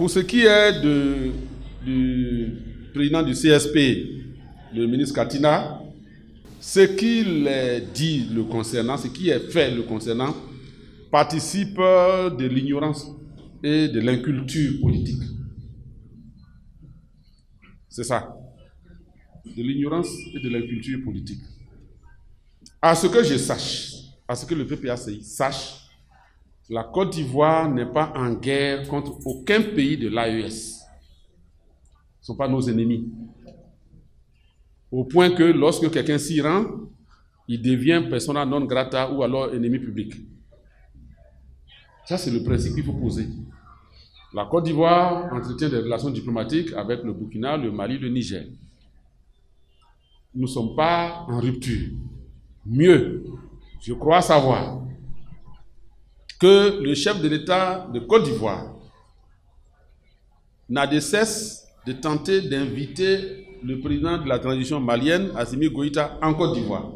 Pour ce qui est du président du CSP, le ministre Katina, ce qu'il dit le concernant, ce qui est fait le concernant, participe de l'ignorance et de l'inculture politique. C'est ça. De l'ignorance et de l'inculture politique. À ce que je sache, à ce que le PPACI sache, la Côte d'Ivoire n'est pas en guerre contre aucun pays de l'AES. Ce ne sont pas nos ennemis. Au point que lorsque quelqu'un s'y rend, il devient persona non grata ou alors ennemi public. Ça, c'est le principe qu'il faut poser. La Côte d'Ivoire entretient des relations diplomatiques avec le Burkina, le Mali, le Niger. Nous ne sommes pas en rupture. Mieux, je crois savoir que le chef de l'État de Côte d'Ivoire n'a de cesse de tenter d'inviter le président de la transition malienne, Assimi Goïta, en Côte d'Ivoire.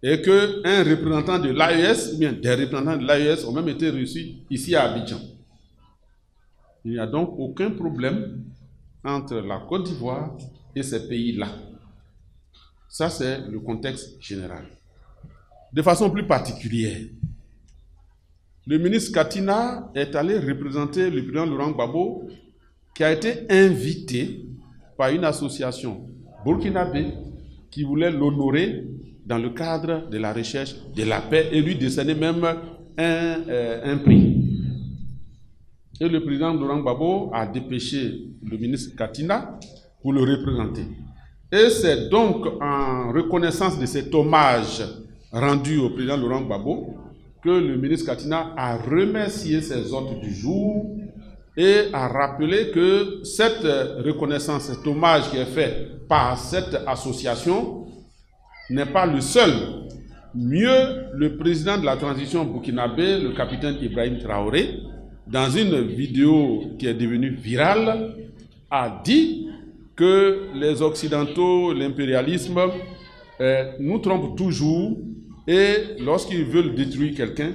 Et qu'un représentant de l'AES, ou bien des représentants de l'AES ont même été reçus ici à Abidjan. Il n'y a donc aucun problème entre la Côte d'Ivoire et ces pays-là. Ça, c'est le contexte général. De façon plus particulière, le ministre Katina est allé représenter le président Laurent Gbagbo, qui a été invité par une association burkinabé qui voulait l'honorer dans le cadre de la recherche de la paix et lui décerner même un prix. Et le président Laurent Gbagbo a dépêché le ministre Katina pour le représenter. Et c'est donc en reconnaissance de cet hommage rendu au président Laurent Gbagbo que le ministre Katina a remercié ses hôtes du jour et a rappelé que cette reconnaissance, cet hommage qui est fait par cette association n'est pas le seul. Mieux, le président de la transition burkinabé, le capitaine Ibrahim Traoré, dans une vidéo qui est devenue virale, a dit que les Occidentaux, l'impérialisme, nous trompent toujours et lorsqu'ils veulent détruire quelqu'un,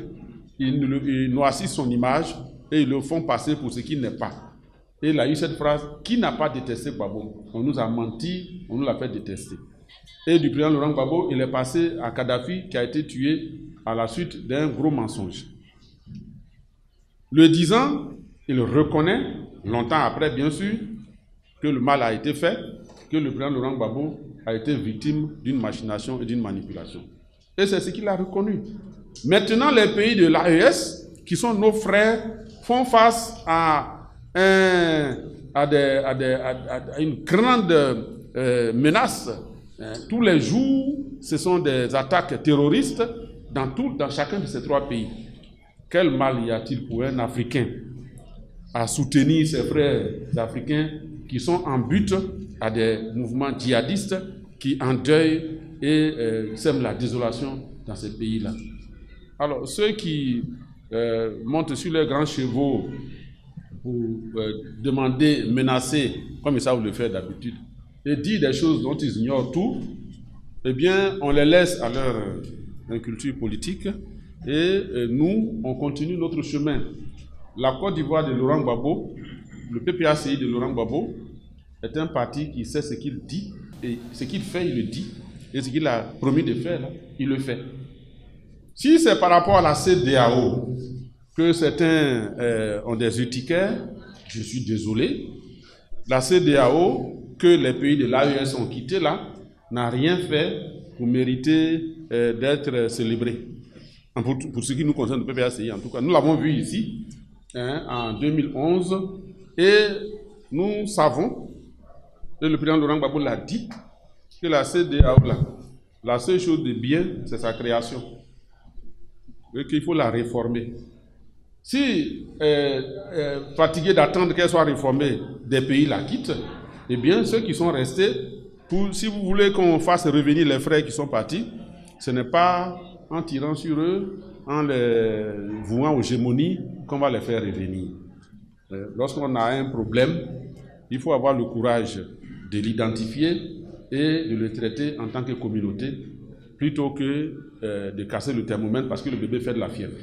ils noircissent son image et ils le font passer pour ce qu'il n'est pas. Et il a eu cette phrase, qui n'a pas détesté Gbagbo? On nous a menti, on nous l'a fait détester. Et du président Laurent Gbagbo, il est passé à Kadhafi qui a été tué à la suite d'un gros mensonge. Le disant, il reconnaît, longtemps après bien sûr, que le mal a été fait, que le président Laurent Gbagbo a été victime d'une machination et d'une manipulation. Et c'est ce qu'il a reconnu. Maintenant, les pays de l'AES, qui sont nos frères, font face à une grande menace. Tous les jours, ce sont des attaques terroristes dans chacun de ces trois pays. Quel mal y a-t-il pour un Africain à soutenir ses frères africains qui sont en but à des mouvements djihadistes qui endeuillent et sèment la désolation dans ces pays-là? Alors, ceux qui montent sur leurs grands chevaux pour demander, menacer, comme ils savent le faire d'habitude, et dire des choses dont ils ignorent tout, eh bien, on les laisse à leur inculture politique et nous, on continue notre chemin. La Côte d'Ivoire de Laurent Gbagbo, le PPACI de Laurent Gbagbo, est un parti qui sait ce qu'il dit, et ce qu'il fait, il le dit, et ce qu'il a promis de faire, là, il le fait. Si c'est par rapport à la CEDEAO que certains ont des urticaires, je suis désolé. La CEDEAO, que les pays de l'AES ont quitté là, n'a rien fait pour mériter d'être célébré. Pour ce qui nous concerne, le PPACI en tout cas. Nous l'avons vu ici, en 2011, et nous savons, et le président Laurent Gbagbo l'a dit, que la CEDEAO, là, la seule chose de bien, c'est sa création. Et qu'il faut la réformer. Si, fatigués d'attendre qu'elle soit réformée, des pays la quittent, eh bien, ceux qui sont restés, si vous voulez qu'on fasse revenir les frères qui sont partis, ce n'est pas en tirant sur eux, en les vouant aux gémonies, qu'on va les faire revenir. Lorsqu'on a un problème, il faut avoir le courage de l'identifier et de le traiter en tant que communauté, plutôt que de casser le thermomètre parce que le bébé fait de la fièvre.